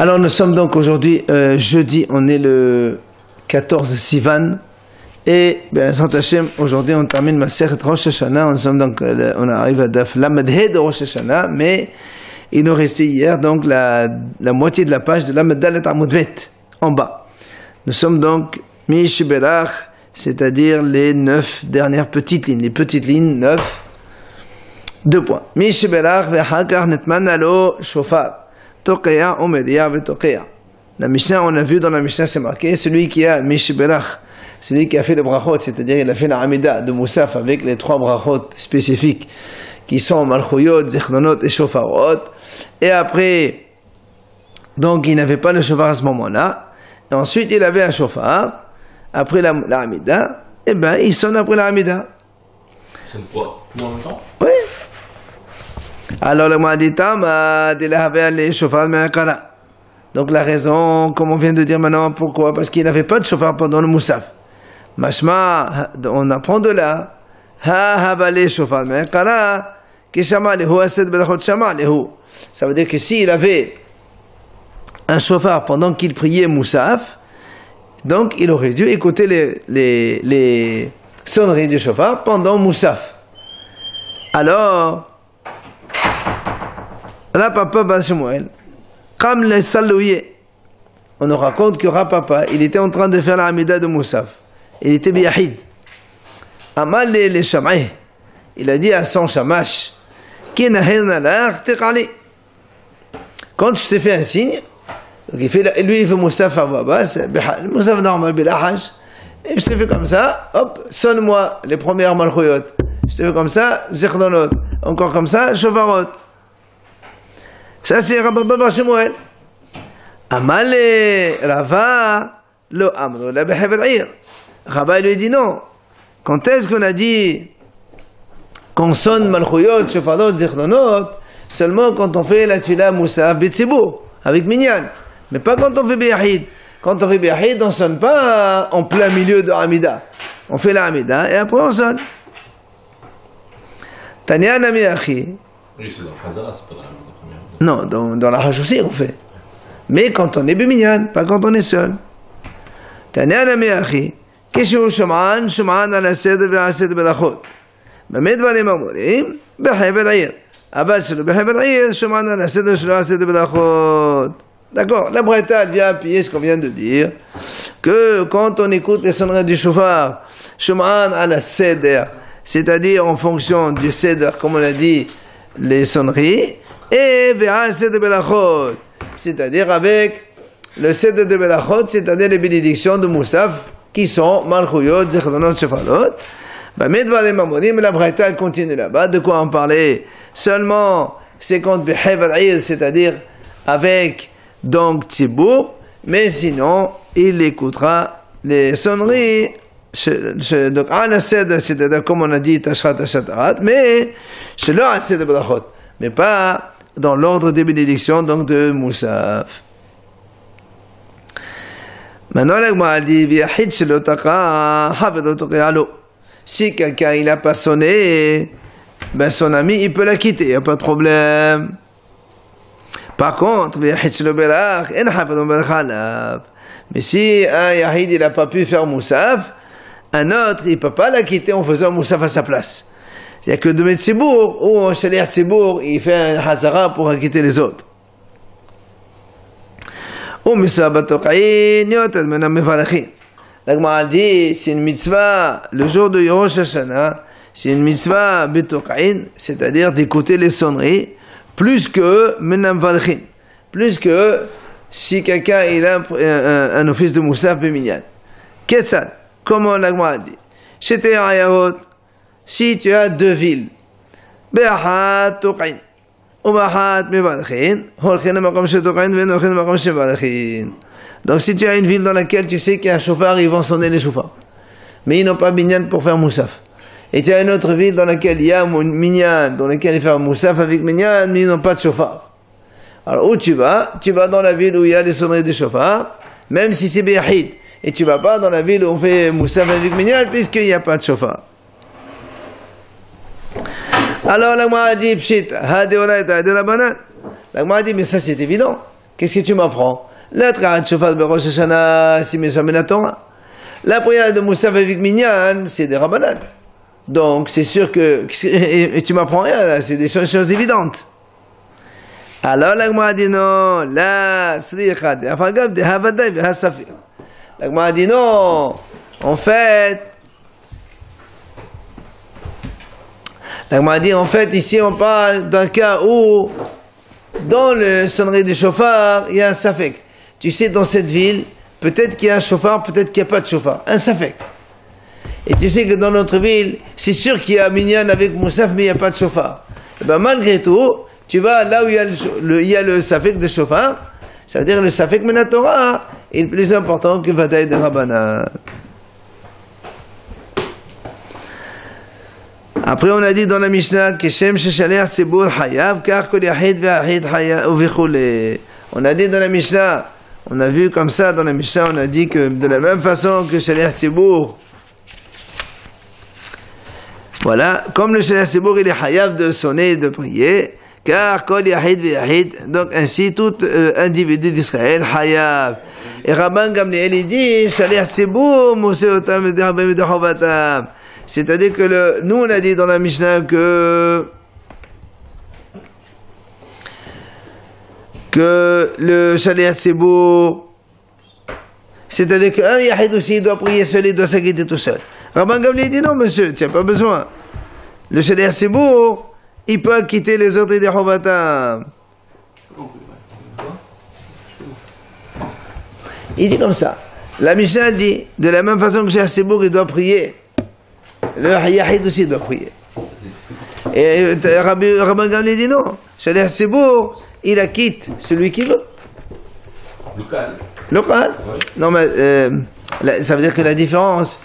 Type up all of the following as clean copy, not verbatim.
Alors nous sommes donc aujourd'hui jeudi, on est le 14 Sivan et bien Hashem, aujourd'hui on termine Masechet Rosh Hashanah, on arrive à Daf Lamed He de Rosh Hashanah, mais il nous restait hier donc la moitié de la page de Lamed Dalet Amud Bet en bas. Nous sommes donc Mish Berach, c'est-à-dire les 9 dernières petites lignes, les petites lignes 9, 2 points. Mish Berach ve'hakar netman alo shofar. Toqeya Omedia Vetoqeya. La Mishnah, on a vu dans la Mishnah, c'est marqué, celui qui a Mishberach, celui qui a fait le brachot, c'est-à-dire il a fait la Hamida de Moussaf avec les 3 brachot spécifiques qui sont Malchouyot, Zechnonot et Shofarot. Et après, donc il n'avait pas le shofar à ce moment-là. Et ensuite il avait un shofar, après la Hamida, et ben il sonne après la Hamida. C'est une fois, tout en même temps? Oui. Alors le Moaditam a les chauffeurs de Me'akara. Donc la raison, comme on vient de dire maintenant, pourquoi? Parce qu'il n'avait pas de chauffeur pendant le Moussaf. Mashma, on apprend de là. Ha havale chauffeur de Me'akara, ki shama lehu ased belachot shama lehu. Ça veut dire que s'il avait un chauffeur pendant qu'il priait Moussaf, donc il aurait dû écouter les sonneries du chauffeur pendant Moussaf. Alors, Rapapa ben Shmuel, comme les salouillés, on nous raconte que Rapapa, il était en train de faire la Hamida de Moussaf. Il était biyahid. Amal les Shamay, il a dit à son Shamash, quand je te fais un signe, donc il fait Moussaf à voix basse, Moussaf normal, bilahaj, et je te fais comme ça, hop, sonne-moi les premières malchouyot. Je te fais comme ça, zechnonot. Encore comme ça, shofarot. Ça c'est Rabba Bar Shemuel. Amale Rava lo amro la behevet ir. Rabba lui dit non. Quand est-ce qu'on a dit qu'on sonne malchouyot, shofarot, zechnonot, seulement quand on fait la tfila Moussaf b'tzibour avec minyan, mais pas quand on fait biyahid. Quand on fait biyahid, on sonne pas en plein milieu de Hamida. On fait la Hamida et après on sonne. Tania Nami Achi. Oui, c'est dans Khazara, c'est pas dans la première. Non, dans la Hajj aussi on fait. Mais quand on est Biminyan, pas quand on est seul. Tania Nami Achi. Kishu Shuman ala Sed ve'ased belachot. B'mei dvarim amurim, behevet ayir. Abal shelo behevet ayir, Shuman ala Sed ve'ased belachot. D'accord, la Breta vient appuyer ce qu'on vient de dire, que quand on écoute les sonneries du shofar, Shuman ala Seder, c'est-à-dire en fonction du Seder, comme on a dit, les sonneries, et Ve'a Seder Belachot, c'est-à-dire avec le Seder de Belachot, c'est-à-dire les bénédictions de Moussaf, qui sont Malchouyot, Zechnonot, Shofalot. Medvarim Amorim, la Braïta continue là-bas. De quoi on parlait? Seulement, c'est quand Behevet Ayir, c'est-à-dire avec donc Tzibour, mais sinon, il écoutera les sonneries. Donc, à c'est-à-dire comme on a dit, Tashrat Tashatarat, mais chez le Ased de Belachot, mais pas dans l'ordre des bénédictions donc de Moussaf. Maintenant, l'Agma dit, Viahid chez le Taka, Havedo Tokealo. Si quelqu'un il n'a pas sonné, ben son ami il peut la quitter, il n'y a pas de problème. Par contre, Viahid chez le Belach, En Havedo Belchalav. Mais si un Yahid il n'a pas pu faire Moussaf, un autre, il ne peut pas la quitter en faisant Moussaf à sa place. Il n'y a que de Metzibour, ou un Shaliach Tzibour, il fait un Hazara pour quitter les autres. Ou Moussaf Batoqaïn, Yotel Menam Mevalachin. La Gemara dit, c'est une mitzvah, le jour de Rosh Hashanah, c'est une mitzvah Batoqaïn, c'est-à-dire d'écouter les sonneries, plus que Menam Mevalachin. Plus que si quelqu'un il a un office de Moussaf Beminyan. Qu'est-ce ça? Comment l'Agma dit? C'était Ayarot, si tu as 2 villes, Be'ahat Toqain, ou Be'ahat Mevalachin, Holchin Makom Shetoqain, Venochin Makom Shevalachin. Donc si tu as une ville dans laquelle tu sais qu'il y a un chauffard, ils vont sonner les chauffards. Mais ils n'ont pas Minyan pour faire Moussaf. Et tu as une autre ville dans laquelle il y a Minyan, dans laquelle ils font Moussaf avec Minyan, mais ils n'ont pas de chauffard. Alors où tu vas? Tu vas dans la ville où il y a les sonneries de chauffard, même si c'est Be'ahid. Et tu ne vas pas dans la ville où on fait Moussaf avec Minyan, puisqu'il n'y a pas de chauffard. Alors la Gemara dit, Pshit, ha deoraita de la banane. La Gemara dit, mais ça c'est évident. qu'est-ce que tu m'apprends? La Tkarat Shofar de Rosh Hashanah, si mes la Torah. La prière de Moussaf avec Minyan, c'est des Rabbanan. Donc, c'est sûr que, et tu m'apprends rien, là, c'est des choses évidentes. Alors, la Gemara dit non, la Sricha, de Afagab, de Havadai, de Hasafir. La Gemara dit non, en fait, ici, on parle d'un cas où, dans le sonnerie du chauffard, il y a un safek. Tu sais, dans cette ville, peut-être qu'il y a un chauffard, peut-être qu'il n'y a pas de chauffard. Un safek. Et tu sais que dans notre ville, c'est sûr qu'il y a Minyan avec Moussaf, mais il n'y a pas de chauffard. Et ben, malgré tout, tu vas là où il y a le safek de chauffard, ça veut dire le safek Menatora est plus important que Vadaï de Rabbanan. Après, on a dit dans la Mishnah que Shem Sheshalech Sibur Hayav, car Kol Yahid Ve'ahid Hayav Uvichule. On a dit dans la Mishnah, on a vu comme ça dans la Mishnah, on a dit que de la même façon que Shalech Sibur, voilà, comme le Shalech Sibur il est Hayav de sonner et de prier, car Kol Yahid Ve'ahid, donc ainsi tout individu d'Israël Hayav. Et Rabban Gamliel il dit Shalech Sibur Moshe Otam et Derabem de Chovatam. C'est-à-dire que nous on a dit dans la Mishnah que le Shalech Sibur, c'est-à-dire qu'un Yahid aussi il doit prier seul, il doit s'acquitter tout seul. Rabban Gamliel dit non monsieur, tu n'as pas besoin. Le Shalech Sibur, il peut acquitter les autres des Chovatam. Il dit comme ça. La Mishnah dit, de la même façon que Shalech Sibur il doit prier, le Yahid aussi doit prier. Et Rabban Gamliel dit non. Shalech Sibur, il acquitte celui qui veut. Local. Oui. Non, mais ça veut dire que la différence,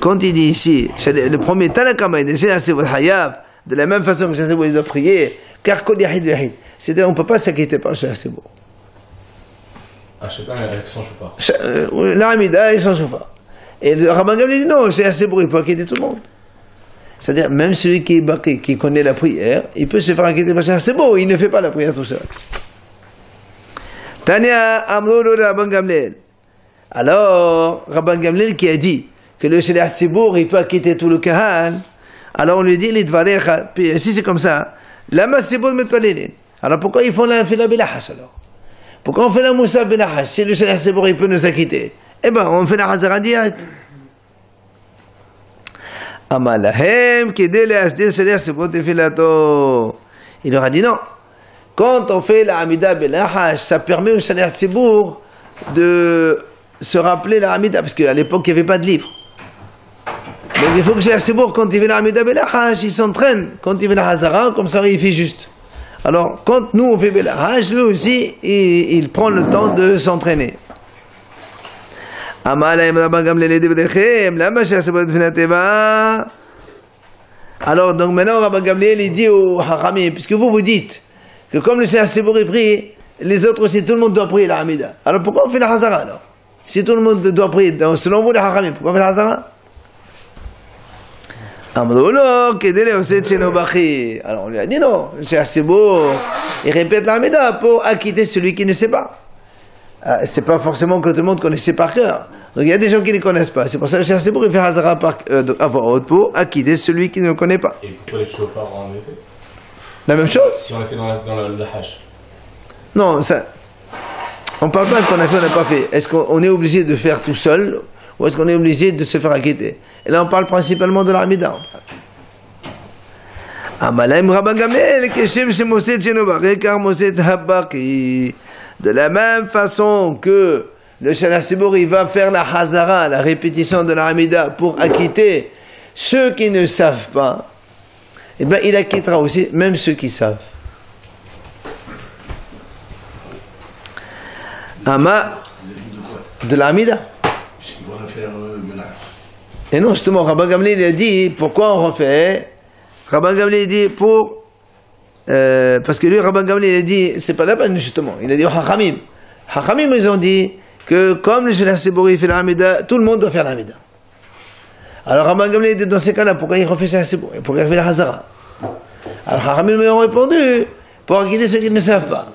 quand il dit ici, le premier Tanakama, il dit Shalech Sibur Hayav, de la même façon que Shalech Sibur il doit prier, car Kol Yahid Yahid. C'est-à-dire qu'on ne peut pas s'acquitter par Shalech Sibur. Chacun avec son chauffard. L'Amida et son chauffard. Et le Rabban Gamliel dit non, Shalech Sibur, il peut acquitter tout le monde. C'est-à-dire, même celui qui est baqi, qui connaît la prière, il peut se faire acquitter par Shalech Sibur, il ne fait pas la prière tout seul. Tania Amrulu Rabban Gamliel. Alors, Rabban Gamliel qui a dit que le Shalech Sibur, il peut acquitter tout le Kahan, alors on lui dit, si c'est comme ça, Lama Sibur Metpalelin. Alors pourquoi ils font la Bilahash alors? Pourquoi on fait la Moussaf Bilahash? Si le Shalech Sibur, il peut nous acquitter. Eh ben, on fait la Hazara direct. Amalahem, Kedele Asdir Shalech Sibur Tefilato. Il leur a dit non. Quand on fait la Hamida Bilahash, ça permet au Shalech Sibur de se rappeler la Hamida, parce qu'à l'époque, il n'y avait pas de livre. Donc il faut que le Shalech Sibur, quand il fait la Hamida Bilahash, il s'entraîne. Quand il fait la Hazara, comme ça, il fait juste. Alors, quand nous on fait Bilahash, lui aussi, il prend le temps de s'entraîner. Alors, donc maintenant, Rabban Gamliel, il dit au Hachamim, puisque vous dites que comme le Shalech Sibur est pris, les autres aussi, tout le monde doit prier la Hamida. Alors pourquoi on fait la Hazara alors? Si tout le monde doit prier, selon vous les Hachamim, pourquoi on fait la Hazara? Alors on lui a dit non, le Shalech Sibur, il répète la Hamida pour acquitter celui qui ne sait pas. C'est pas forcément que tout le monde connaissait par cœur. Donc il y a des gens qui ne connaissent pas. C'est pour ça que le Shalech Sibur il fait Hazara à voix haute pour acquitter celui qui ne le connaît pas. Et pourquoi les chauffards en effet? La même chose? Si on l'a fait dans la hache. Non, ça. On parle pas qu'on a fait, on n'a pas fait. Est-ce qu'on est obligé de faire tout seul ou est-ce qu'on est obligé de se faire acquitter? Et là on parle principalement de l'Hamida. Amalaim Rabban Gamliel, Keshem Shemoset Shenobare, car Moset Habaki. De la même façon que le Shalech Sibur, il va faire la Hazara, la répétition de la Hamida, pour acquitter ceux qui ne savent pas, eh bien, il acquittera aussi même ceux qui savent. Ama, de la Hamida. Et non, justement, Rabban Gamliel a dit, pourquoi on refait? Rabban Gamliel dit, parce que lui, Rabban Gamliel a dit, c'est pas la peine justement. Il a dit au Hachamim. Hachamim, ils ont dit que comme le Shalech Sibur fait la Hamida, tout le monde doit faire la Hamida. Alors Rabban Gamliel dit dans ces cas-là, pourquoi il refait Shalech Sibur? Pourquoi il fait la Hazara? Alors Hachamim lui ont répondu, pour acquitter ceux qui ne savent pas.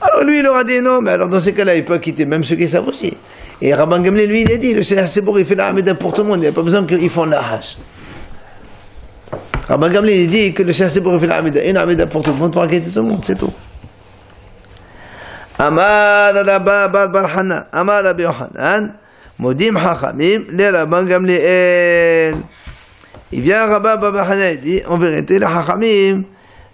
Alors lui, il aura dit non, mais alors dans ces cas-là, il peut quitter même ceux qui savent aussi. Et Rabban Gamliel, lui, il a dit, le Shaliach Tsibour, il fait la Hamida pour tout le monde, il n'y a pas besoin qu'ils font la hache. Rabban Gamliel, il dit que le Shaliach Tsibour, il fait la Hamida, une Hamida pour tout le monde, pour quitter tout le monde, c'est tout. Amar Rabba Bar Hana, Amar Rabbi Yochanan, Modim Hachamim, les Rabban Gamliel. Il vient Rabba Bar Hana, il dit, en vérité, les Hachamim,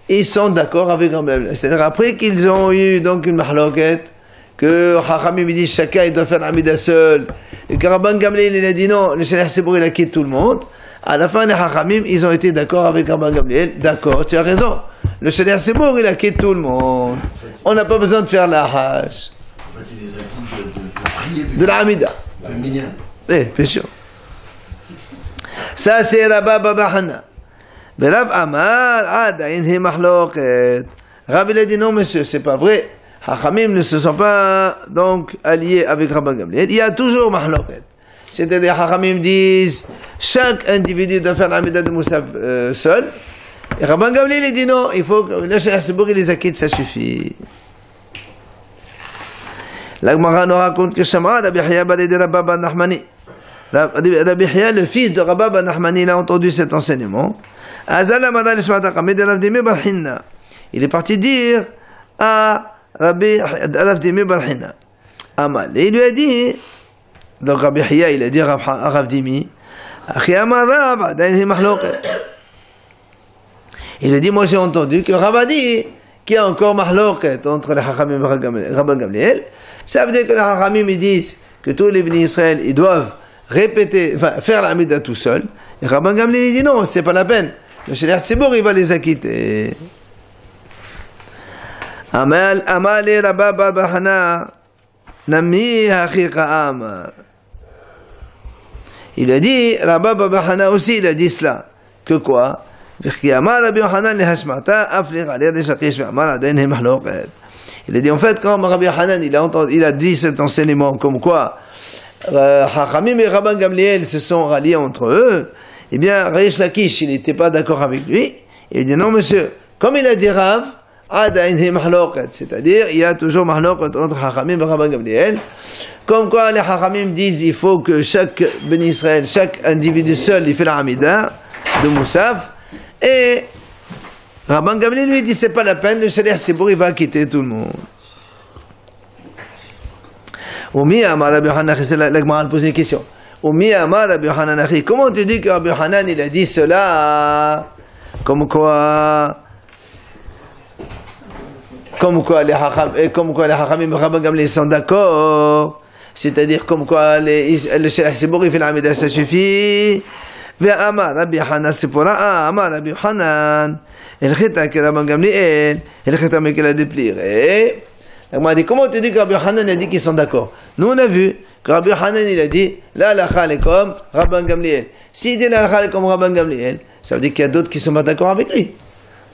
ils sont d'accord avec Rabban Gamliel. C'est-à-dire, après qu'ils ont eu donc une mahloket, que Hachamim dit chacun il doit faire l'Amida seul, et que Rabban Gamliel il a dit non, le Shaliach Tsibour il a quitté tout le monde, à la fin les Hachamim ils ont été d'accord avec Rabban Gamliel, d'accord, tu as raison, le Shaliach Tsibour il a quitté tout le monde, on n'a pas besoin de faire la hache. En fait, il les a dit de prier de l'Amida. Oui, bien sûr. Ça c'est Rabba Baba Hana. Rav Amar, Adain hi mahloket. Rabbi il a dit non monsieur, c'est pas vrai. Hachamim ne se sont pas donc alliés avec Rabban Gamliel. Il y a toujours mahloket. C'est-à-dire, Hachamim disent chaque individu doit faire l'Amida de Moussaf seul. Et Rabban Gamliel il dit non, il faut que le Shaliach Tsibour il les acquitte, ça suffit. La Gemara nous raconte que Shamra Rabbi Yahya balé de Rabba ben Nachmani. Rabbi Yahya, le fils de Rabba ben Nachmani, il a entendu cet enseignement. Azala Madal Shmata Kamid Rav Dimi bar Hinna. Il est parti dire à Rabbi Rav Dimi bar Hinna. Amal. Et il lui a dit, donc Rabbi Yahya, il a dit à Rav Dimi, Akhi Amar Rav, Adain hi mahloket. Il a dit, moi j'ai entendu que Rav a dit qu'il y a encore mahloket entre les Hachamim et Rabban Gamliel. Ça veut dire que les Hachamim ils disent que tous les bénis Israël ils doivent répéter, enfin faire l'Amida tout seul. Et Rabban Gamliel il dit non, c'est pas la peine. Le Shaliach Tsibour il va les acquitter. Amal et Rabba Bar Hana Nami Hachiqa Amar. Il a dit, Rabba Bar Hana aussi il a dit cela. Que quoi? Il a dit en fait quand Rabbi Hanan il a dit cet enseignement comme quoi Hachamim et Rabban Gamliel se sont ralliés entre eux, eh bien Reish Lakish il n'était pas d'accord avec lui, il dit non monsieur, comme il a dit Rav, c'est-à-dire il y a toujours mahloket entre Hachamim et Rabban Gamliel, comme quoi les Hachamim disent il faut que chaque Ben Israël, chaque individu seul il fait la Hamida de Moussaf. Et Rabban Gamliel lui dit c'est pas la peine, le Shaliach Tsibour il va quitter tout le monde. Oumi Amar Rabbi Yochanan, c'est la Gemara a posé une question. Oumi Amar Rabbi Yochanan, comment tu dis que Rabbi Yochanan il a dit cela? Comme quoi les Hachamim et Rabban Gamliel sont d'accord, c'est-à-dire comme quoi le Shaliach Tsibour il fait la Hamida, ça suffit. Amar Rabbi Hanan Sipora, Amar Rabbi Hanan, el chita que Rabban Gamliel, el chita mais qu'il a déplié. On m'a dit comment tu dis que Rabbi Hanan a dit qu'ils sont d'accord? Nous on a vu que Rabbi Hanan il a dit la halakha est comme Rabban Gamliel. S'il dit la halakha est comme Rabban Gamliel, ça veut dire qu'il y a d'autres qui sont pas d'accord avec lui.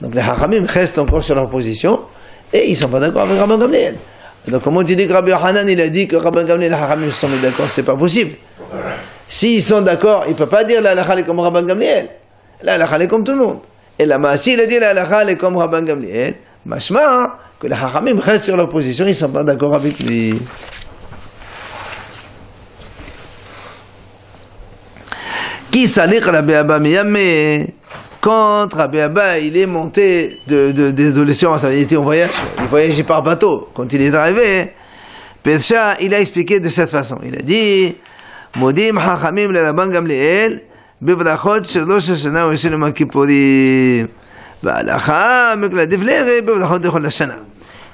Donc les Hachamim restent encore sur leur position et ils sont pas d'accord avec Rabban Gamliel. Donc comment tu dis que Rabbi Hanan il a dit que Rabban Gamliel et les Hachamim sont mis d'accord? C'est pas possible. S'ils sont d'accord, il ne peut pas dire la halakha est comme Rabban Gamliel. La halakha est comme tout le monde. Et la Maasi, il a dit la halakha est comme Rabban Gamliel. Mashma, que les Hachamim restent sur leur position, ils ne sont pas d'accord avec lui. Qui salik Rabbi Abba miyame? Quand Rabbi Abba il est monté d'adolescence, il était en voyage, il voyageait par bateau. Quand il est arrivé, Persha, il a expliqué de cette façon. Il a dit Modim Hachamim le Rabban Gamliel bebrachot shel Rosh Hashanah u shel Yom Kippurim v'halacha mekladif le'ere bebrachot de Chol Hashana.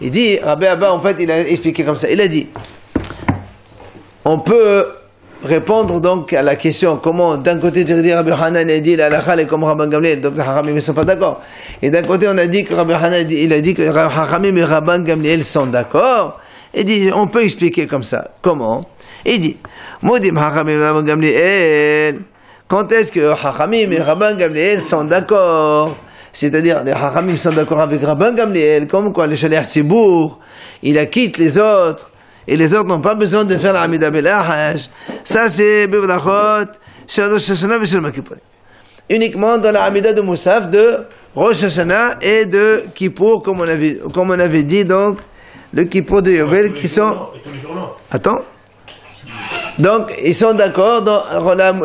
Il dit, Rabbi Abba en fait il a expliqué comme ça. Il a dit, on peut répondre donc à la question comment d'un côté tu dis Rabbi Hanan a dit la halakha est comme Rabban Gamliel, donc les Hachamim ne sont pas d'accord. Et d'un côté on a dit que Rabbi Hanan il a dit que Hachamim et Rabban Gamliel sont d'accord. Il dit, on peut expliquer comme ça. Comment? Il dit, Modim Hachamim et Rabban Gamliel. Quand est-ce que Hachamim et Rabban Gamliel sont d'accord? C'est-à-dire, les Hachamim sont d'accord avec Rabban Gamliel, comme quoi le Shaliach Tsibour, il acquitte les autres, et les autres n'ont pas besoin de faire la Hamida Belahash. Ça, c'est Bevrachot, Shel Rosh Hashanah et Shel Yom Kippurim. Uniquement dans la Hamida de Moussaf de Rosh Hashanah et de Kippour, comme on avait dit donc, le Kippour de Yovel qui sont... Attends. Donc, ils sont d'accord dans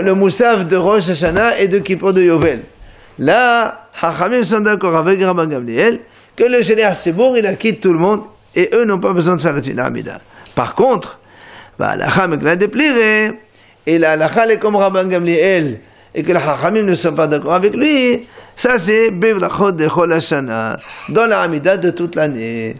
le Moussaf de Rosh Hashanah et de Kippour de Yovel. Là, Chachamim sont d'accord avec Rabban Gamliel que le Shaliach Tzibour, il acquitte tout le monde et eux n'ont pas besoin de faire la Amida. Par contre, la Chachamim l'a dépliré et la Halakha est comme Rabban Gamliel et que les Chachamim ne sont pas d'accord avec lui, ça c'est Bevrachot de Chol Hashanah, dans la Amida de toute l'année.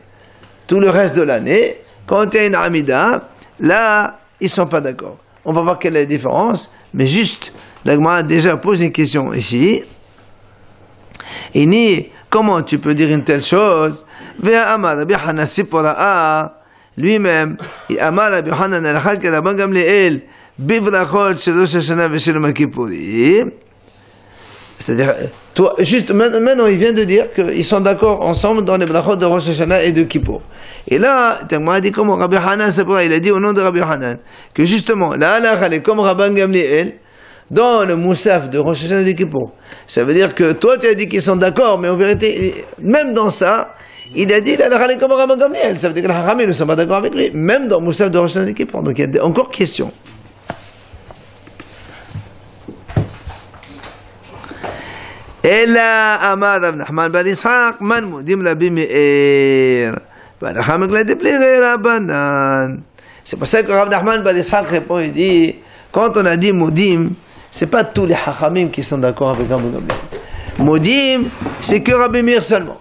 Tout le reste de l'année, quand il y a une Amida, là, ils ne sont pas d'accord. On va voir quelle est la différence, mais juste, l'Agma a déjà posé une question ici. Et ni, comment tu peux dire une telle chose? Lui-même, il amar Rabbi Yochanan al-Chal que Rabban Gamliel, bivrachot shel Rosh Hashanah ve shel Yom Kippurim. C'est-à-dire, toi, juste maintenant, il vient de dire qu'ils sont d'accord ensemble dans les brachot de Rosh Hashanah et de Kippour. Et là, Tagma a dit comment Rabbi Yochanan, c'est pour il a dit au nom de Rabbi Yochanan que justement, la halakha est comme Rabban Gamliel dans le Moussaf de Rosh Hashanah et de Kippour. Ça veut dire que toi, tu as dit qu'ils sont d'accord, mais en vérité, même dans ça, il a dit la halakha est comme Rabban Gamliel. Ça veut dire que les Chachamim ne sont pas d'accord avec lui, même dans le Moussaf de Rosh Hashanah et de Kippour. Donc il y a encore question. Ella amar Rav Nachman bar Yitzchak man mudim Rabbi Meir. C'est pour ça que Rav Nachman bar Yitzchak répond, il dit, quand on a dit Modim, c'est pas tous les Chachamim qui sont d'accord avec Rabbi Gamliel. Modim, c'est que Rabbi Meir seulement.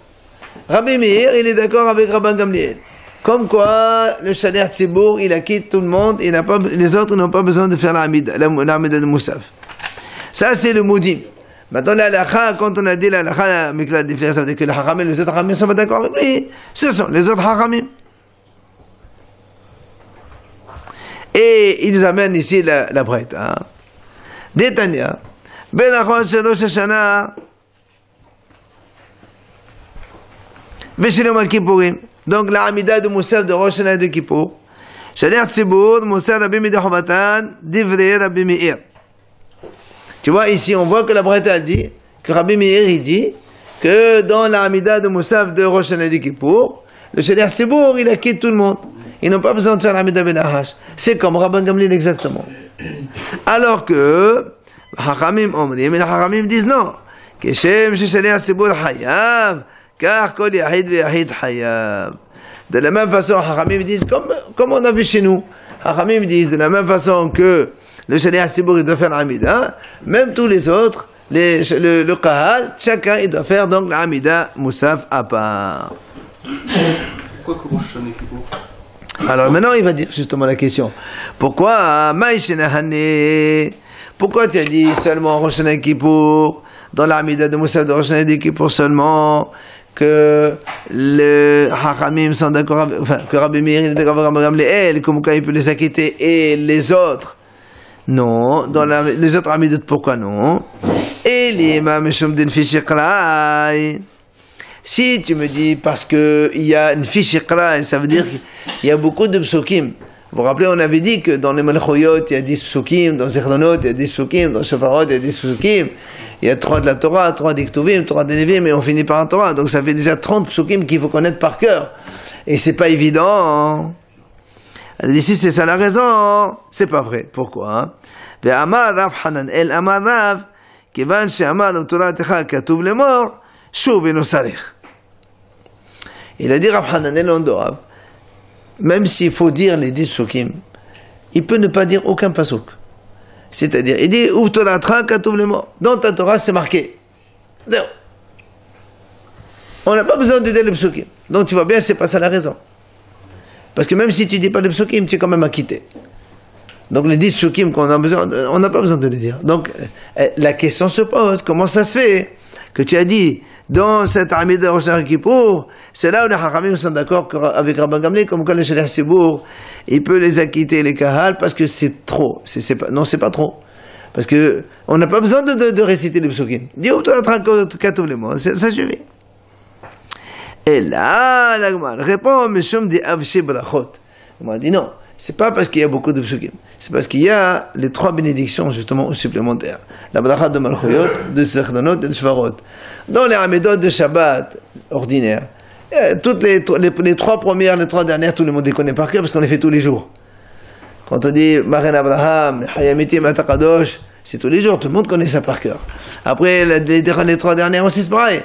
Rabbi Meir, il est d'accord avec Rabban Gamliel. Comme quoi, le Shaliach Tzibour, il acquitte tout le monde, les autres n'ont pas besoin de faire l'Amida de Moussaf. Ça, c'est le Modim. Maintenant, la halakha, quand on a dit la halakha, mais que la différence, ça veut dire que les Chachamim, les autres Chachamim ne sont pas d'accord avec lui. Ce sont les autres Chachamim. Et il nous amène ici la Braïta. Détania. Benachon shel Rosh Hashanah. Veshel Yom Kippourim. Donc, la Amida de Moussaf de Rosh Hashanah et de Kippour. Shaliach Tzibour, Moussaf Rabbi Midachobatan, Divrei Rabbi Meir. Tu vois, ici, on voit que la Braïta dit, que Rabbi Meir, il dit, que dans la Amida de Moussaf de Rosh Hashanah et de Kippour, le Shaliach Tzibour, il acquitte tout le monde. Ils n'ont pas besoin de faire l'Amida ben Ahash. C'est comme Rabban Gamliel exactement. Alors que, Hachamim Omrim, et les Hachamim disent non. Keshem Shaliach Tzibour Hayav, car Kol Yahid ve Yahid Hayav. De la même façon, Hachamim disent, comme on a vu chez nous, Hachamim disent de la même façon que le Shaliach Tzibour, il doit faire l'Amida, même tous les autres, le Kahal, chacun, il doit faire donc l'Amida Moussaf à part. Pourquoi que Rosh Hashanah et Kippour? Alors maintenant, il va dire justement la question. Pourquoi pourquoi tu as dit seulement Rosh Hashanah et Kippour, dans l'Amida de Moussaf de Rosh Hashanah et Kippour seulement, que les Hachamim sont d'accord avec, enfin, que Rabbi Meir est d'accord avec Rabban Gamliel, comme quoi il peut les acquitter, et les autres? Non, dans les autres Amidot, pourquoi non? Et l'imam Shumdin Fishiqraï. Si tu me dis parce que il y a une Fishiqraï, ça veut dire qu'il y a beaucoup de psukim. Vous vous rappelez, on avait dit que dans les Malchoyot, il y a 10 psukim, dans Zechdonot, il y a 10 psukim, dans Shofarot, il y a 10 psukim. Il y a 3 de la Torah, 3 d'Iktuvim, 3 de Nevim, et on finit par la Torah. Donc ça fait déjà 30 psukim qu'il faut connaître par cœur. Et c'est pas évident, hein. Elle dit, si c'est ça la raison, c'est pas vrai. Pourquoi? Il a dit Rav Hananel Ondorav, même s'il faut dire les 10 psukim, il peut ne pas dire aucun pasuk. C'est-à-dire, il dit, dans ta Torah, c'est marqué. Zéro. On n'a pas besoin de dire les psukim. Donc tu vois bien, c'est pas ça la raison. Parce que même si tu dis pas les psukim, tu es quand même acquitté. Donc les 10 psukim qu'on a besoin, on n'a pas besoin de les dire. Donc la question se pose, comment ça se fait que tu as dit, dans cette Amida Rosh Hashanah Kippour, c'est là où les Hachamim sont d'accord avec Rabban Gamliel, comme quand le Shaliach Tzibour, il peut les acquitter, les Kahal, parce que c'est trop. Non, c'est pas trop. Parce que on n'a pas besoin de réciter les psukim. Dis, ça suffit. Et là, la Gemara répond, Meshum di Avshei Brachot. On m'a dit non, c'est pas parce qu'il y a beaucoup de psukim, c'est parce qu'il y a les 3 bénédictions justement supplémentaires. La bracha de Malchoyot, de Zechdonot et de Shvarot. Dans les Amidot de Shabbat ordinaire, Toutes les 3 premières, les 3 dernières, tout le monde les connaît par cœur parce qu'on les fait tous les jours. Quand on dit Maren Abraham, Hayamiti Matakadosh, c'est tous les jours, tout le monde connaît ça par cœur. Après, les 3 dernières aussi, c'est pareil.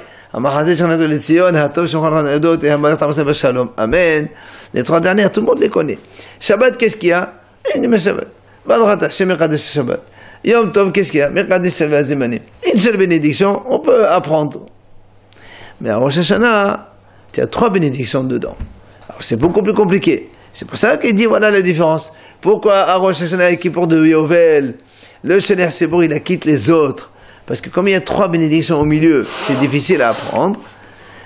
Amen. Les 3 dernières, tout le monde les connaît. Shabbat, qu'est-ce qu'il y a? Shabbat. Yom Tov, qu'est-ce qu'il y a? Une seule bénédiction, on peut apprendre. Mais à Rosh Hashanah, il y a 3 bénédictions dedans. Alors c'est beaucoup plus compliqué. C'est pour ça qu'il dit, voilà la différence. Pourquoi à Rosh Hashanah et Kippour de Yovel, le Shéner Sebour, il quitte les autres? Parce que comme il y a 3 bénédictions au milieu, c'est difficile à apprendre.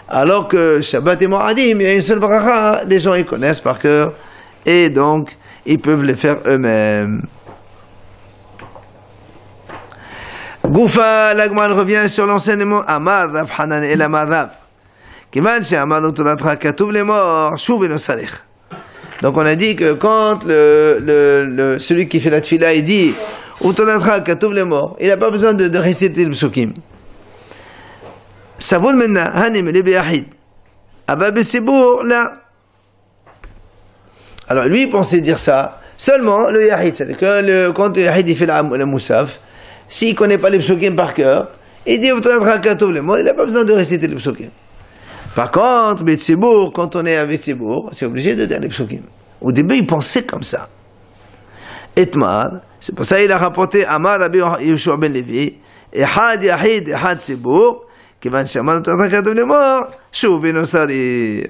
Alors que Shabbat et Mo'adim, il y a une seule bracha, les gens ils connaissent par cœur. Et donc, ils peuvent les faire eux-mêmes. Goufa, l'Agma revient sur l'enseignement Amar, Rav Hanan et Amar. Kiman she'amar l'Utonatra Katouv les morts, Chouv et le Salih. Donc on a dit que quand celui qui fait la tfila, il dit Utonatra Katouv les morts, il n'a pas besoin de réciter le psukim. Savoun maintenant, Hanim le Béahid. Abba Bessibour, là. Alors lui, il pensait dire ça seulement le Yahid. C'est-à-dire que quand le Yahid il fait le Moussaf, s'il ne connaît pas les psukim par cœur, il dit Utonatra Katouv les morts, il n'a pas besoin de réciter le psukim. Par contre, Betsibour, quand on est à Betsibour, c'est obligé de dire les psukim. Au début, il pensait comme ça. Etmar, c'est pour ça qu'il a rapporté Amar Rabbi Yehoshua ben Levi, Ehad Yahid, Ehad Tsibour, Kivan Shaman Tantakatou les morts, Chouv et Nosarir.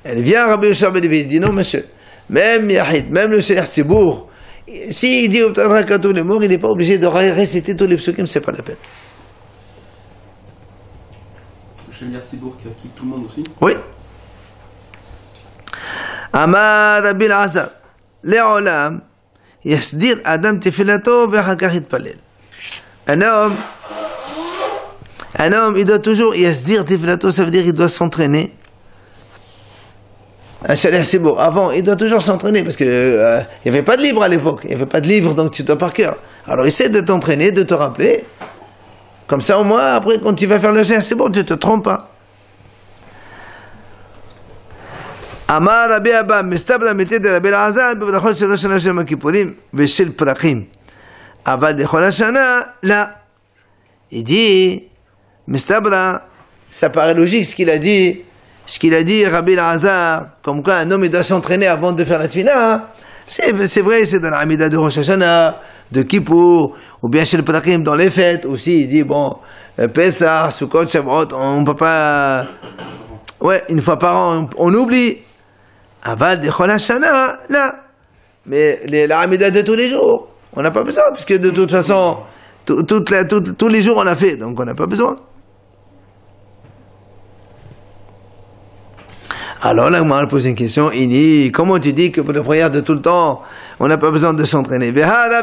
Elle vient à Rabbi Yehoshua ben Levi, il dit non, monsieur, même Yahid, même le Shéner Tsibour, s'il dit Tantakatou les morts, il n'est pas obligé de réciter tous les psukim, c'est pas la peine. Shéner Tsibour qui acquitte tout le monde aussi. Oui. Amar Rabbi Azar, Le'olam, Yasdir Adam Tefilato Ve'achakach Yitpalel. Un homme, il doit toujours Yasdir Tefilato, ça veut dire qu'il doit s'entraîner. Un Shéner Tsibour, avant, il doit toujours s'entraîner parce que il n'y avait pas de livre à l'époque, il n'y avait pas de livre, donc tu dois par cœur. Alors essaie de t'entraîner, de te rappeler. Comme ça, au moins, après, quand tu vas faire le Shéner Tsibour, tu ne te trompes pas. Amar Rabbi Abba, Mestabra Mété de Rabbi Azar, B'Brachot Shel Rosh Hashanah Shel Yom Kippurim, V'Shel Prachim. Aval de Chol Hashana, là. Il dit, Mestabra, ça paraît logique ce qu'il a dit Rabbi Azar, comme quoi un homme il doit s'entraîner avant de faire la tefila. C'est vrai, c'est dans la Hamida de Rosh Hashanah, de Kippour, ou bien Shel Prachim dans les fêtes aussi. Il dit, bon, Pessah, Sukkot, Shavuot, on ne peut pas. Ouais, une fois par an, on oublie. Aval de Chol Hashana, là. Mais la Hamida de tous les jours, on n'a pas besoin, puisque de toute façon, tous les jours on l'a fait, donc on n'a pas besoin. Alors là, on pose une question, il dit, comment tu dis que pour les prières de tout le temps, on n'a pas besoin de s'entraîner? Là,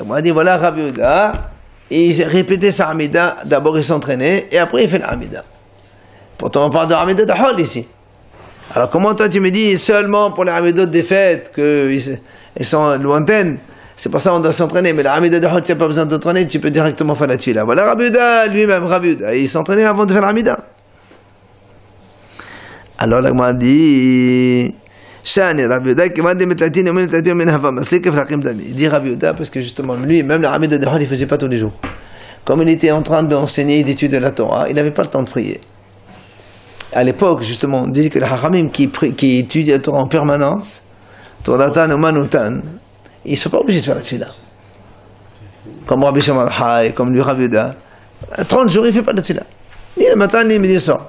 on dit, voilà, Rav Yehuda, il répétait sa Hamida, d'abord il s'entraînait, et après il fait la Hamida. Pourtant on parle de Hamida de Hol ici. Alors comment toi tu me dis seulement pour les Hamidot des fêtes, qu'ils sont lointaines, c'est pour ça qu'on doit s'entraîner, mais la Hamida de Hol, tu n'as pas besoin de t'entraîner, tu peux directement faire la tefila. Voilà Rav Yehuda, lui-même, Rav Yehuda, il s'entraînait avant de faire la Hamida. Alors là, on dit, Shani Rav Yehuda, qui m'a dit, il dit Rav Yehuda, parce que justement, lui, même la Hamida de Hol, il ne faisait pas tous les jours. Comme il était en train d'enseigner, d'étudier la Torah, il n'avait pas le temps de prier. À l'époque, justement, on dit que les Hachamim qui étudient la Torah en permanence, Toratan ou Manutan, ils ne sont pas obligés de faire la tefila. Comme Rabbi Shimon Chai, comme lui Rav Yehuda. 30 jours, il ne fait pas de tefila. Ni le matin, ni le midi soir.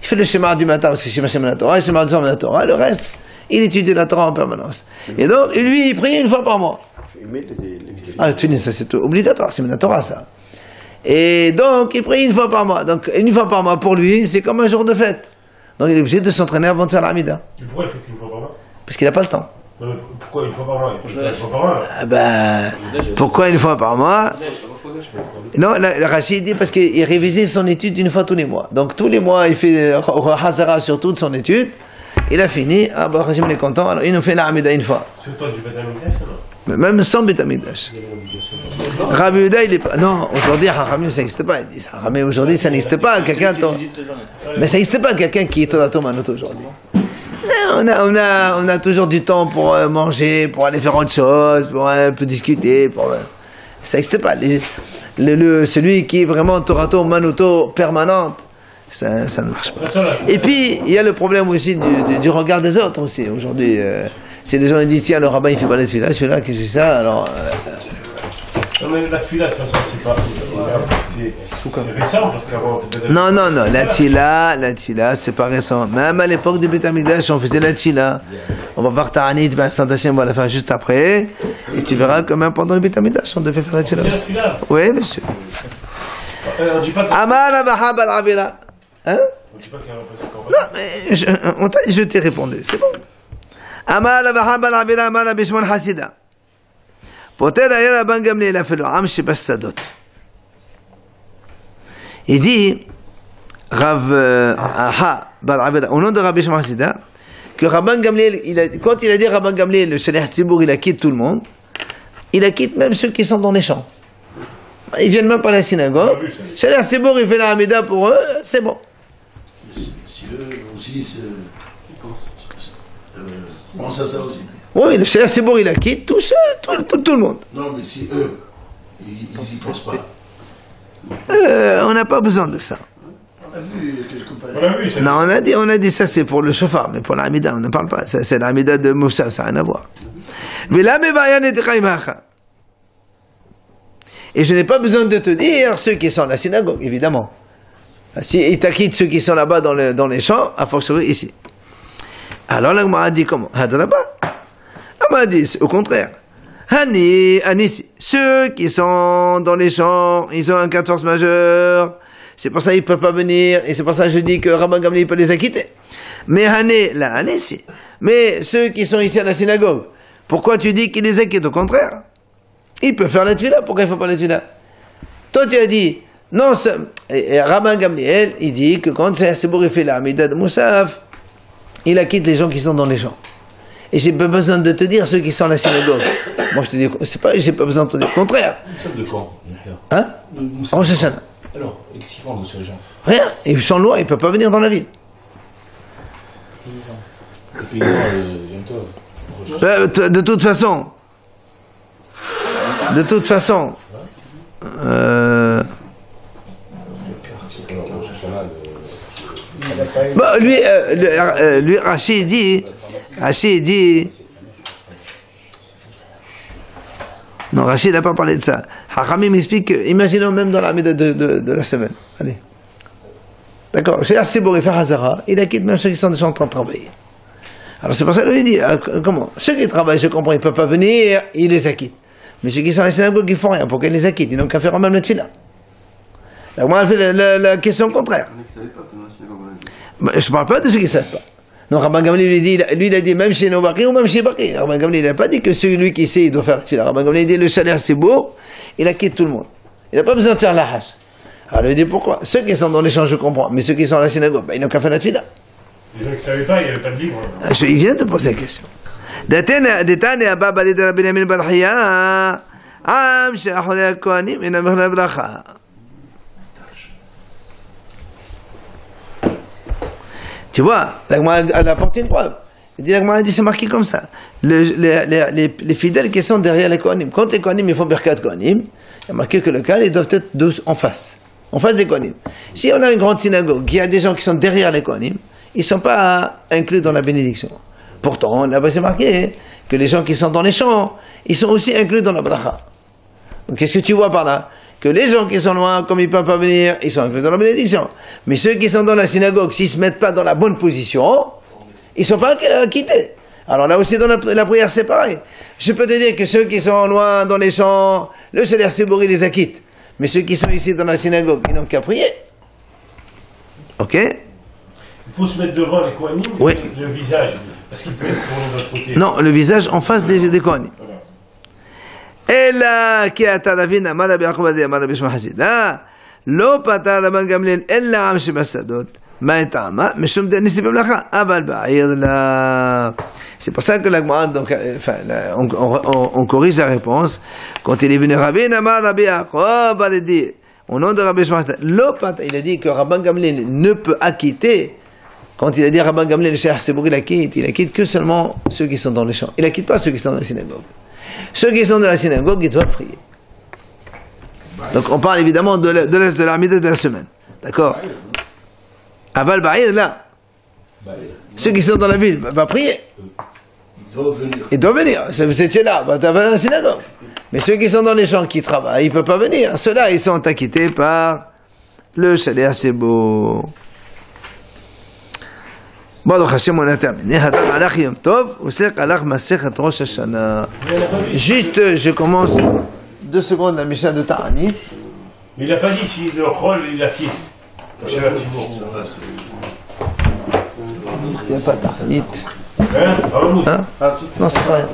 Il fait le schéma du matin, parce que c'est le schéma de la Torah, le schéma du soir de la Torah. Le reste, il étudie la Torah en permanence. Et donc, lui, il prie une fois par mois. Ah, Tunis, ça c'est obligatoire, c'est la Torah, ça. Et donc, il prie une fois par mois. Donc, une fois par mois, pour lui, c'est comme un jour de fête. Donc, il est obligé de s'entraîner avant de faire la Hamida. Pourquoi il fait qu'une fois par mois? Parce qu'il n'a pas le temps. Non, pourquoi une fois par mois? Il faut une fois par mois. Ah ben, pourquoi une fois par mois? Non, le Rachid dit parce qu'il révisait son étude une fois tous les mois. Donc, tous les mois, il fait Hazara sur toute son étude. Il a fini. Ah ben, Rachid est content. Alors, il nous fait la Hamida une fois. C'est toi du Beth Amikdash, non? Même sans Beit Hamikdash. Rabbi Yehuda, il est pas... Non, aujourd'hui, Chachamim, ça n'existe pas. Ils disent, Chachamim, aujourd'hui, ça n'existe pas. Quelqu'un... Mais ça n'existe pas, quelqu'un qui est Todato Manot aujourd'hui. On a toujours du temps pour manger, pour aller faire autre chose, pour un peu discuter. Ça n'existe pas. Celui qui est vraiment Todato Manoto permanente, ça ne marche pas. Et puis, il y a le problème aussi du regard des autres aussi. Aujourd'hui, si les gens disent, tiens, le rabbin il fait pas la tefila, celui-là qui fait ça, alors... Non, mais la tefila, de toute façon, c'est récent, parce qu'avant... Non, la tefila, c'est pas récent. Même à l'époque du Beit Hamikdash, on faisait la tefila. On va voir Ta'anit, B'Asant Hashem, on va la faire juste après. Et tu verras que même pendant le Beit Hamikdash, on devait faire la tefila aussi. Oui, monsieur. On dit pas que... Amar Abahab al-Avila. Hein? On dit pas qu'il y a un peu... Non, mais je t'ai répondu, c'est bon. Amar Abahab al-Avila, Amar Bishmon Hasida. Poter d'ailleurs Rabban Gamliel a fait le Am Shebassadot. Il dit, au nom de Rabbi Shimon Hasida, que Rabban Gamliel, quand il a dit Rabban Gamliel, le Shaliach Tzibour, il a quitté tout le monde, il a quitté même ceux qui sont dans les champs. Ils viennent même pas à la synagogue. Shaliach Tzibour, il fait la Hamida pour eux, c'est bon. Si eux aussi, pensent à ça aussi. Oui, le Shaliach Tzibour, il a quitté tout le monde. Non, mais si eux, ils n'y pensent pas. On n'a pas besoin de ça. On a vu quelque part. Non, on a dit ça, c'est pour le chauffard, mais pour l'Amida, on ne parle pas. Ça, c'est l'Amida de Moussa, ça n'a rien à voir. Et je n'ai pas besoin de te dire ceux qui sont à la synagogue, évidemment. Si il t'acquitte ceux qui sont là-bas dans les champs, à fortiori ici. Alors là, on a dit comment? Là-bas. On m'a dit, au contraire. Anissi, ceux qui sont dans les champs, ils ont un cas de force majeure, c'est pour ça qu'ils ne peuvent pas venir, et c'est pour ça que je dis que Rabban Gamliel peut les acquitter. Mais Anissi. Mais ceux qui sont ici à la synagogue, pourquoi tu dis qu'ils les acquittent? Au contraire. Ils peuvent faire la tefila, pourquoi ils ne font pas la tefila? Toi tu as dit, non, Rabban Gamliel, il dit que quand Sebour fait la Hamida de Moussaf, il acquitte les gens qui sont dans les champs. Et j'ai pas besoin de te dire ceux qui sont à la synagogue. Moi je te dis, j'ai pas besoin de te dire le contraire. Moussaf de quand? Hein? Rosh Hashanah. Alors, qu'est-ce qu'ils font, monsieur les gens? Rien. Et sans loi, ils ne peuvent pas venir dans la ville. Les paysans, De toute façon. Bon, lui, Rachid dit. Non, Rachid n'a pas parlé de ça. Hachamim m'explique que, imaginons même dans l'armée de la semaine. Allez. D'accord. Chez Sebour, il fait Hazara, il acquitte même ceux qui sont déjà en train de travailler. Alors c'est pour ça qu'il dit, comment? Ceux qui travaillent, je comprends, ils ne peuvent pas venir, il les acquitte. Mais ceux qui sont à la synagogue, ils ne font rien. Pourquoi ils les acquittent? Ils n'ont qu'à faire même la tefila. Donc moi, elle fait la question contraire. Je ne parle pas de ceux qui ne savent pas. Non, Rabban Gamliel, lui, il a dit, même chez Novaki ou même chez Baki. Rabban Gamliel, il n'a pas dit que celui qui sait, il doit faire la tefila. Rabban Gamliel, il dit, le Shaliach Tzibour, il acquitte tout le monde. Il n'a pas besoin de faire la hache. Alors il dit, pourquoi? Ceux qui sont dans les champs, je comprends. Mais ceux qui sont à la synagogue, ils n'ont qu'à faire la tefila. Les gens qui ne savaient pas, il n'y avait pas de livre. Il vient de poser la question. Détane Abba Balid Rabbi Yamin Barhiya, Am She'achole HaKohanim, Ina Mechna Bracha. Tu vois, elle a apporté une preuve. Il dit, c'est marqué comme ça. Les fidèles qui sont derrière les Kohanim. Quand les Kohanim, ils font Birkat Kohanim, il y a marqué que le cas, ils doivent être en face des Kohanim. Si on a une grande synagogue, il y a des gens qui sont derrière les Kohanim, ils ne sont pas inclus dans la bénédiction. Pourtant, là-bas, c'est marqué que les gens qui sont dans les champs, ils sont aussi inclus dans la bracha. Donc, qu'est-ce que tu vois par là? Que les gens qui sont loin, comme ils ne peuvent pas venir, ils sont inclus dans la bénédiction. Mais ceux qui sont dans la synagogue, s'ils ne se mettent pas dans la bonne position, ils ne sont pas quittés. Alors là aussi, dans la prière, c'est pareil. Je peux te dire que ceux qui sont loin dans les champs, le Shaliach Tzibour, il les acquitte. Mais ceux qui sont ici dans la synagogue, ils n'ont qu'à prier. Ok? Il faut se mettre devant les Kohanim, oui. Le visage. Parce qu'il peut être tourné de l'autre côté. Non, le visage en face des Kohanim. אלא כי אתה תבין, אמר רבי יעקב אמר רבי שמעון חסיד, לא פטר רבן גמליאל אלא עם שבשדות, C'est pour ça que la Gemara, donc, enfin, on corrige la réponse. Quand il est venu Rabbi Nama, Rabbi Yaakov, il a dit, au nom de Rabbi Shmuel, il a dit que Rabban Gamliel ne peut acquitter. Quand il a dit Rabban Gamliel, le Cheikh Sebour, il acquitte que seulement ceux qui sont dans les champs. Il acquitte pas ceux qui sont dans la synagogue. Ceux qui sont dans la synagogue, ils doivent prier. Donc on parle évidemment de l'Est de l'armée de la semaine. D'accord? Aval Ba'ir, là. Ceux qui sont dans la ville, va prier. Ils doivent venir. Tu es là, tu vas à la synagogue. Mais ceux qui sont dans les champs, qui travaillent, ils ne peuvent pas venir. Ceux-là, ils sont acquittés par le Shaliach Sebour. Baruch Hashem, on a terminé. Hadan alach yom tov, usek alach masechet Rosh Hashanah. Juste, je commence 2 secondes la Mishnah de Ta'anit. Il n'a pas dit si le rôle, il a qui. Ça va, c'est... Il n'y a pas Ta'anit. Hein? Non, c'est pas rien.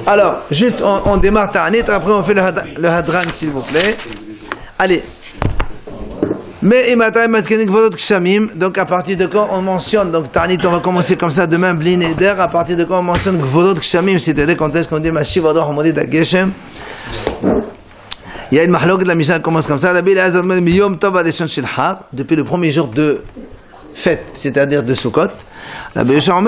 Alors, juste, on démarre Ta'anit, après on fait le Hadran, s'il vous plaît. Allez. Mais donc à partir de quand on mentionne, donc Ta'anit, on va commencer comme ça demain, Blin Eder, à partir de quand on mentionne Gvodot Kshamim, c'est-à-dire quand est-ce qu'on dit Mashiv Ador Hamodit Ageshem. Il y a une mahlok de la Mishnah qui commence comme ça, depuis le premier jour de fête, c'est-à-dire de Sukkot. Rabbi Yoshua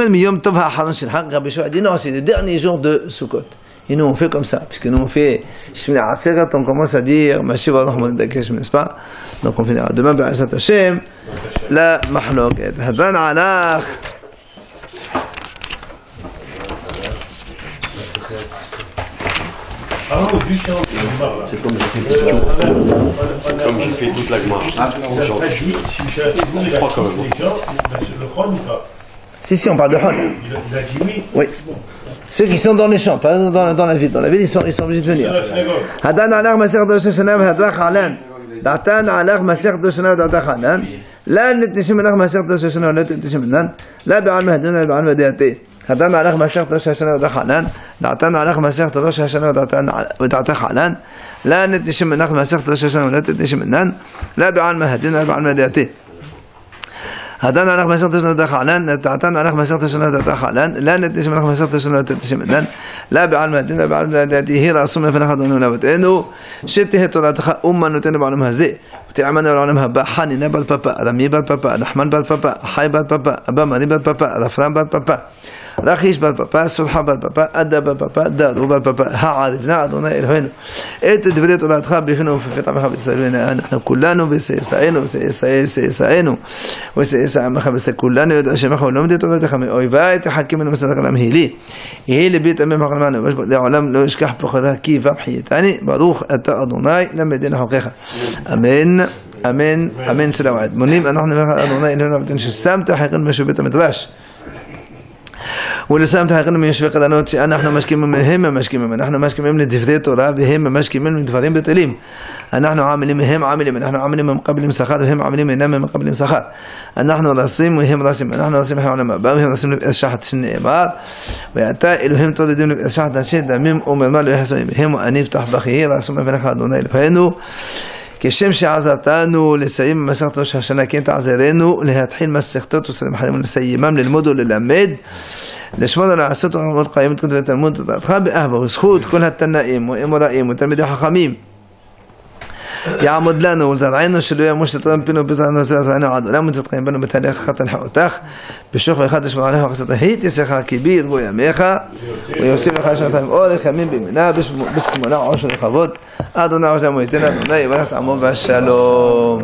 a dit non, c'est le dernier jour de Sukkot. Et nous on fait comme ça, puisque nous on fait on commence à dire Mashiv Ador Hamodit Ageshem, n'est-ce pas? Donc on finira demain B'Ezrat Hashem la mahloket Hadan alach. C'est comme j'ai fait toute la Gemara. Je crois quand même. Si, on parle de Hol. Il a dit oui. Oui. Ceux qui sont dans les champs, pas dans la ville. Dans la ville, ils sont obligés de venir. Hadan alach maser Rosh Hashanah v'hadach alan. Datan alach maser Rosh Hashanah v'hadach alan. La netishim alach maser Rosh Hashanah v'la netishim alan. La be'al mahdun la be'al madiyate. Hadan alach maser Rosh Hashanah v'hadach alan. Datan alach maser Rosh Hashanah v'hadach alan. La netishim alach maser Rosh Hashanah v'la netishim alan. La be'al mahdun la be'al madiyate. هدان على خمسة تسنة دخلان تعتان على خمسة تسنة دخلان لا نتشم على خمسة تسنة تتشم لا بعلم لا بعلم هي رأسنا في نخد ولا بتأنو شته ترى أمة نتنا بعلم هذه وتعملنا العلمها بحني نبال بابا رمي بال بابا رحمن بال بابا حي بال بابا أبا ماني بال بابا رفران بال بابا رخيش بال بابا سلحة بال بابا أدب بال بابا دارو بال بابا هعرفنا أدونا إلهنا إنت دفدت ولا تخاب بفنو في طبعها بسألنا نحن كلنا بسيسعينو بسيسعينو وسيسع مخبس كلنا يدعش مخو لم ديت ولا تخمي أويفاي تحكم من مسألة كلام هيلي اللي بيت أمام قلمنا وش لعلم لو إشكح بخذها كيف بحية تاني بروخ أتا أدوناي لم يدينا حقيقة أمين أمين أمين سلوات منيم أن نحن أدوناي إننا بتنش السامت حقيقة مش بيت مدراش ولسامت حقيقة من يشفق لنوت أن نحن مشكين من هم مشكين من نحن مشكين من دفديت ولا بهم مشكين من دفدين بتليم نحن عاملين مهم عاملين نحن عاملين من قبل مسخات وهم عاملين من قبل مسخات نحن راسم وهم راسم نحن راسم علماء وهم راسم الشحت في النبار ويأتى إلهم توددون الشحت شد مم أمر ما له يحسن بهم أن يفتح بخيه راسم في نخدون إلهينو כשם שעזרתנו לסיים מסכת ראש השנה, כן תעזרנו להתחיל מסכתות וסלם לסיימם, ללמוד וללמד, לשמור ולעשות ולעמוד קיימות ותלמוד תורתך באהבה וזכות כל התנאים ואמוראים ותלמידי חכמים. יעמוד לנו וזרענו שלא ימוש תתרם פינו בזרענו זרענו עד עולם ותתקיים בנו בתהליך חת הלחותך בשוך ואחד תשמור עליך וחסת היא תשך כי בי ירבו ימיך ויוסיף לך שנתיים אורך ימים בימינה בשמונה עושר לכבוד אדוני עוזם ויתן אדוני יברך עמו בשלום.